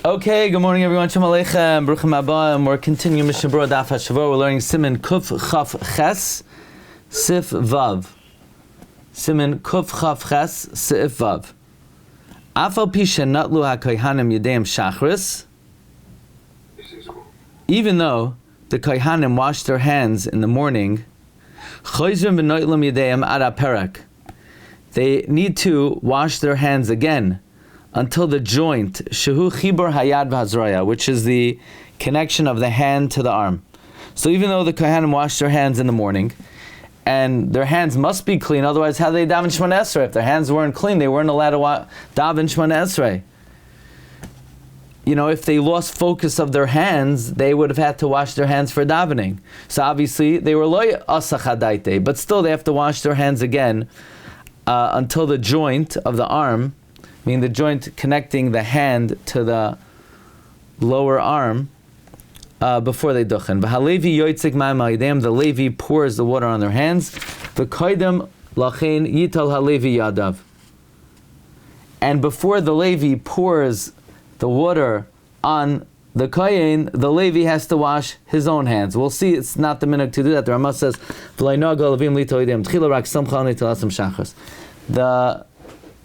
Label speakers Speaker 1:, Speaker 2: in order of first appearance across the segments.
Speaker 1: Okay, good morning everyone. Shalom Aleichem, Baruch Haba, and we're continuing Mishna Daf HaShavua. We're learning Siman Kuf Chaf Ches, Sif Vav. Siman Kuf Chaf Ches, Sif Vav. Afal Pisha Natlu HaKohanim Yedeim Shachris. Even though the Kohanim washed their hands in the morning, Chayzrim B'Noitlam Yedeim Ad HaPerak. They need to wash their hands again until the joint, Shehu Chibur Hayad V'Hazraya, which is the connection of the hand to the arm. So even though the Kohanim washed their hands in the morning, and their hands must be clean, otherwise how do they daven Shemona Esrei? If their hands weren't clean, they weren't allowed to daven Shemona Esrei. You know, if they lost focus of their hands, they would have had to wash their hands for davening. So obviously, they were loy asachadaite, but still they have to wash their hands again until the joint of the arm, meaning the joint connecting the hand to the lower arm, before they duchen. V'halevi yoitzik ma'am ha'yedem, the Levi pours the water on their hands. V'koidem lachein yital halevi yadav. And before the Levi pours the water on the Kohain, the Levi has to wash his own hands. We'll see, it's not the minhag to do that. The Ramah says, the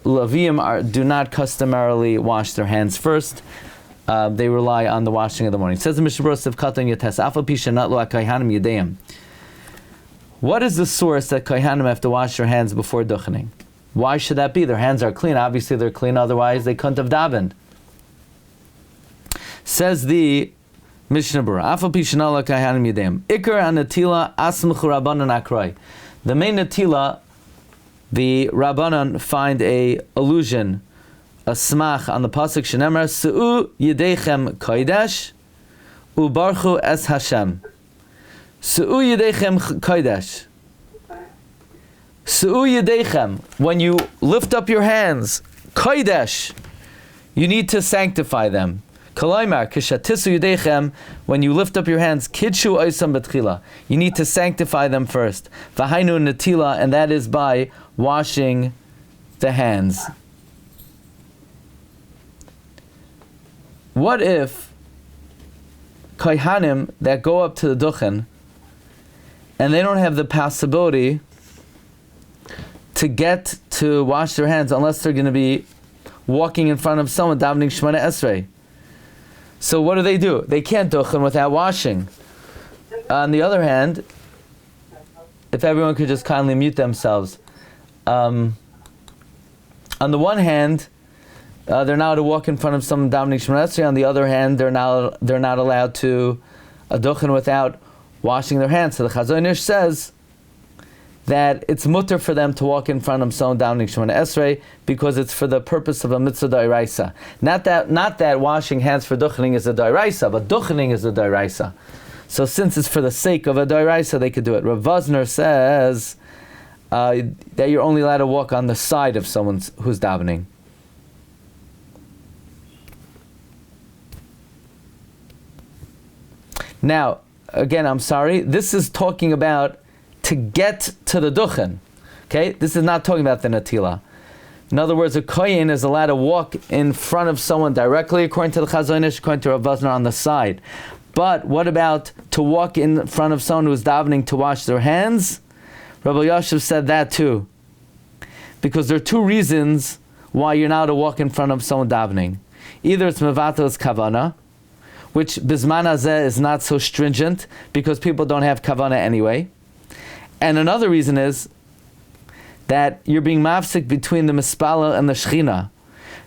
Speaker 1: Levim do not customarily wash their hands first. They rely on the washing of the morning. It says in Mishna what is the source that Kohanim have to wash their hands before Duchaning? Why should that be? Their hands are clean. Obviously they're clean, otherwise they couldn't have davened. Says the Mishnah Berura, Ikar anatila asmchu rabbanan akroi. The main natila, the Rabbanan find a allusion, a smach on the pasuk shenemar Su'u yedechem kodesh ubarchu es Hashem. Su'u yedechem kodesh. Su'u yedechem. When you lift up your hands, kodesh, you need to sanctify them. Kalaymar kishatisu yedechem. When you lift up your hands, kidshu oisam betchila. You need to sanctify them first. V'hainu natila, and that is by washing the hands. What if Kohanim that go up to the Duchen and they don't have the possibility to get to wash their hands unless they're going to be walking in front of someone davening Shemona Esrei? So what do? They can't Duchen without washing. On the other hand, if everyone could just kindly mute themselves. On the one hand, they're not allowed to walk in front of someone davening Shemona Esrei. On the other hand, they're not allowed to duchen without washing their hands. So the Chazon Ish says that it's mutter for them to walk in front of someone davening Shemona Esrei because it's for the purpose of a mitzvah d'oraisa. Not that washing hands for duchening is a d'oraisa, but duchening is a d'oraisa. So since it's for the sake of a d'oraisa, they could do it. Rav Vosner says that you're only allowed to walk on the side of someone who's davening. Now, again, I'm sorry, this is talking about to get to the Duchen. Okay? This is not talking about the Natila. In other words, a Kohen is allowed to walk in front of someone directly, according to the Chazon Ish, according to Rav Vosner, on the side. But what about to walk in front of someone who's davening to wash their hands? Rabbi Yashiv said that too. Because there are two reasons why you're not allowed to walk in front of someone davening. Either it's Mevatel's Kavana, which Bizman Hazeh is not so stringent because people don't have Kavana anyway. And another reason is that you're being mafsik between the Mispala and the Shechina.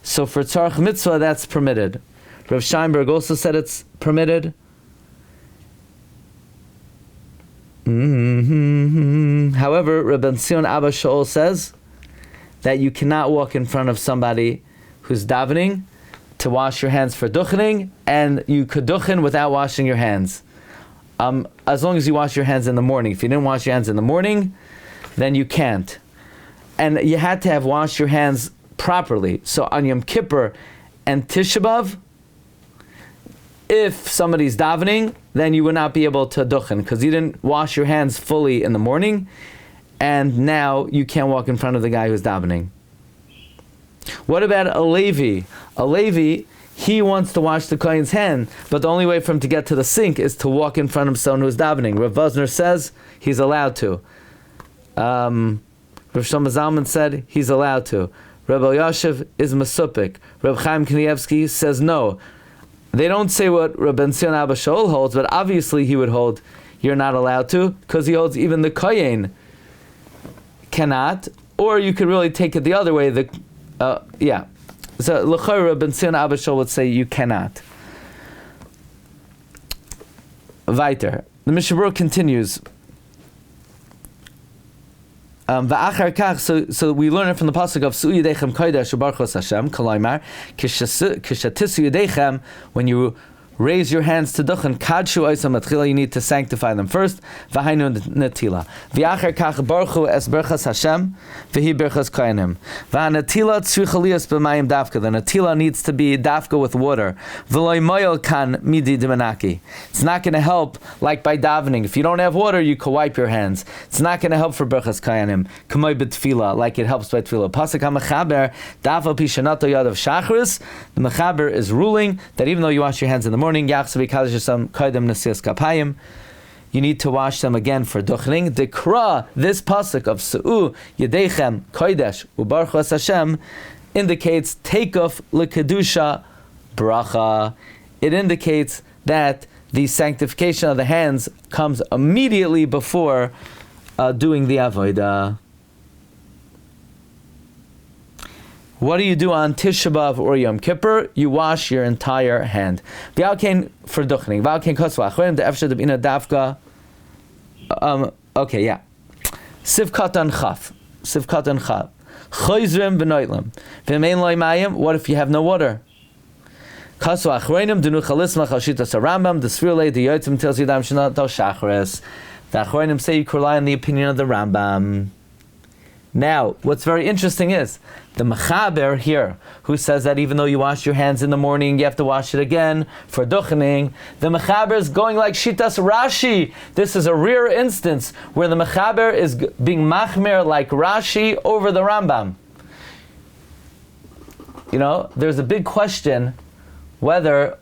Speaker 1: So for Tzarech Mitzvah, that's permitted. Rav Scheinberg also said it's permitted. However, Rabbi Zion Abba Shaul says that you cannot walk in front of somebody who's davening to wash your hands for duchening, and you could duchen without washing your hands. As long as you wash your hands in the morning. If you didn't wash your hands in the morning, then you can't. And you had to have washed your hands properly. So on Yom Kippur and Tisha B'Av, if somebody's davening, then you would not be able to duchen because you didn't wash your hands fully in the morning, and now you can't walk in front of the guy who's davening. What about a Levi? A Levi, he wants to wash the Kohen's hand, but the only way for him to get to the sink is to walk in front of someone who's davening. Rav Vosner says he's allowed to. Rav Shlomo Zalman said he's allowed to. Rabbi Yashiv is Masupik. Reb Chaim Kanievsky says no. They don't say what Rabbi Tzion Abba Shaul holds, but obviously he would hold you're not allowed to, because he holds even the Kohen cannot, or you could really take it the other way. So l'chayra Rabbi Tzion Abba Shaul would say you cannot. Weiter. The Mishnah Berurah continues. So we learn it from the pasuk of Su'u Yedechem Kodesh U'Barchos Hashem Kalaymar Kishatisu Yedechem, when you raise your hands to Duchaning, Kadshu Oisam Atchila, you need to sanctify them first. V'hainu Natila. V'achar Kach Baruchu Es Berchas Hashem V'hi Berchas Kohanim. V'hanatila Tzricha Lias B'mayim Dafka. The Natila needs to be Dafka with water. V'loi Moyel Kan Midi Dimanaki. It's not going to help like by davening. If you don't have water, you can wipe your hands. It's not going to help for Berchas Kohanim. K'moy B'tfila, like it helps by Tfila. Pasuk HaMechaber Dafal Pishanato Yad of Shachris. The Mechaber is ruling that even though you wash your hands in the morning, you need to wash them again for Duchaning. Dekra, this pasuk of Su'u Yedechem Kodesh U'Barchos Hashem indicates Takeoff L'Kedusha Bracha. It indicates that the sanctification of the hands comes immediately before doing the Avodah. What do you do on Tisha B'Av or Yom Kippur? You wash your entire hand. V'alkein for Duchaning. V'alkein kosva achronim de'efshar deb'ina davka. Okay, yeah. Sivkatan chaf. Sivkatan chaf. Choizrim v'noitlim. V'mein loy mayim. What if you have no water? Kosva achronim denu chalisma chalshitas Rambam. The Svirlei the Yotzim tells you that Mishna to Shachris. The achronim say you can rely on the opinion of the Rambam. Now, what's very interesting is the Mechaber here, who says that even though you wash your hands in the morning, you have to wash it again for Duchaning. The Mechaber is going like Shitas Rashi. This is a rare instance where the Mechaber is being machmer like Rashi over the Rambam. You know, there's a big question whether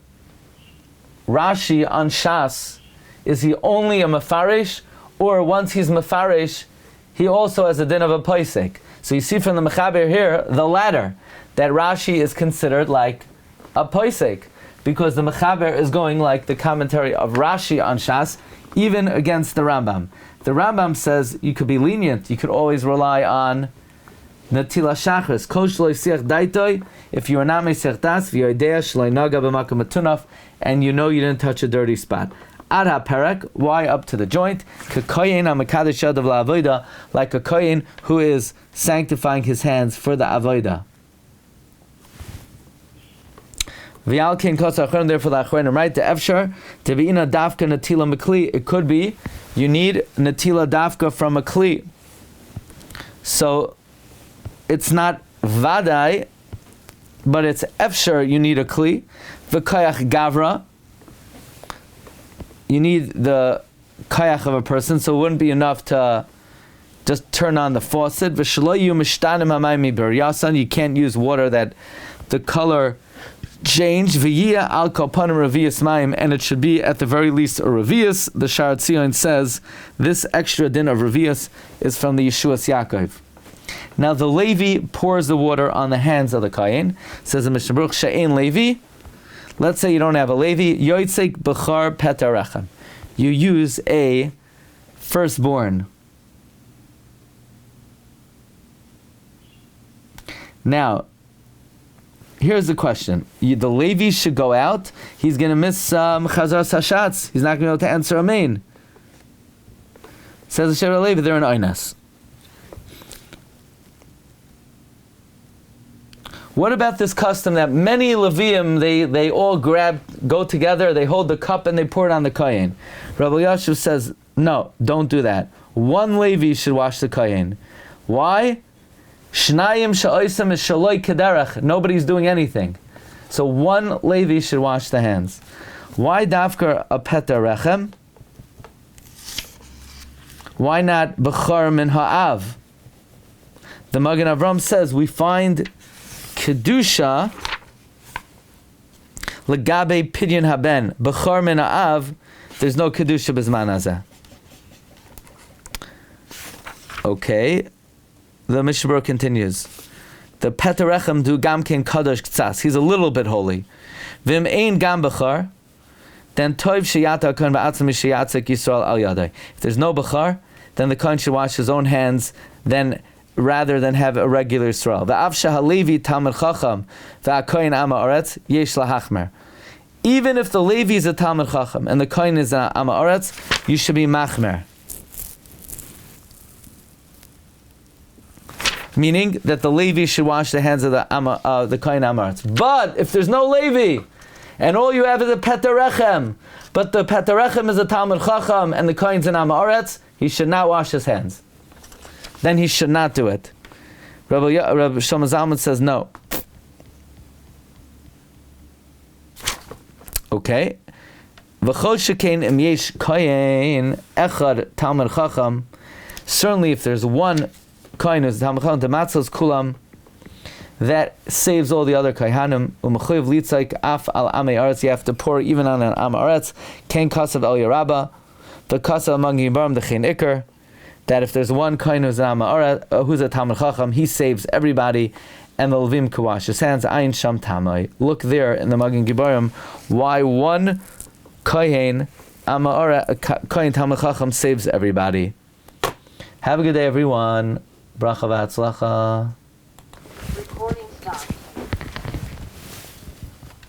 Speaker 1: Rashi on Shas, is he only a Mefarish, or once he's Mefarish, he also has a din of a paisik. So you see from the Mechaber here, the latter, that Rashi is considered like a paisik, because the Mechaber is going like the commentary of Rashi on Shas, even against the Rambam. The Rambam says you could be lenient, you could always rely on Natila Shachris, Kol Shloi Siach Daitoi, if you are not Mesech Das, V'yoidea Shloi Naga B'Makom Atunaf, and you know you didn't touch a dirty spot. Ad ha-perek, why up to the joint? Kohain ha-mekadesh yadav la-avoda, like a kohen who is sanctifying his hands for the avoda. V'yalkein kos ha'achronim, therefore the achronim, right? The efshar, tevi'ina dafka natila mekli. It could be, you need natila dafka from a kli. So, it's not vadai, but it's efshar, you need a kli. V'koyach gavra, you need the kayach of a person, so it wouldn't be enough to just turn on the faucet. You can't use water that the color changed. And it should be at the very least a revius. The Shar Tzion says this extra din of revius is from the Yeshuas Yaakov. Now the Levi pours the water on the hands of the Kohen. Says in Mishnah Berurah, She'ein Levi. Let's say you don't have a Levi. Yoitzek b'char petarechem. You use a firstborn. Now, here's the question. The Levi should go out. He's going to miss Chazar Sashatz. He's not going to be able to answer Amen. Says the Shevet Levi, they're an Oynas. What about this custom that many Leviim, they all go together, they hold the cup and they pour it on the Kohen? Rabbi Yashiv says, no, don't do that. One Levi should wash the Kohen. Why? Shnayim sha'oisam is shaloi kederach. Nobody's doing anything. So one Levi should wash the hands. Why dafkar a petarechem? Why not b'char min ha'av? The Magen Avram says we find Kedusha Legabe pidyon haben b'chor min ha'av. There's no kedusha b'zman hazeh. Okay, the Mishnah continues. The Petarechem do gamkein kadosh ktsas. He's a little bit holy. Vim ein gam b'char. Then toiv sheyata kohen ba'atzim sheyatzik Yisrael al yadai. If there's no b'char, then the kohen should wash his own hands. Then rather than have a regular Yisrael. V'av shahalevi talmid chacham v'akohen ama oretz yesh lahachmer. Even if the Levi is a talmid chacham and the kohen is an ama oretz, you should be machmer. Meaning that the Levi should wash the hands of the Kohain Amaretz. But if there's no Levi, and all you have is a Petarechem, but the Petarechem is a Talmud Chacham, and the Kohain's an Amaretz, he should not wash his hands. Then he should not do it. Rabbi Shlomo Zalman says no. Okay. V'chol shekein im yesh Kohain echad Talmud Chacham. Certainly, if there's one Kohain is Talmud Matzos Kulam, that saves all the other Kohanim. U'mechuyev litzaik af al amei aretz. You have to pour even on an am aretz. Ken kasav el yaraba, the kasav among yibarim the chen ikar. That if there's one Kohain who's an am aretz, who's a Talmud Chacham, he saves everybody, and the Levim can wash his hands. Ayin sham tamai. Look there in the Magen Gibarim why one Kohain am aretz, Kohain Talmud Chacham saves everybody. Have a good day, everyone. Bracha v'atzlacha.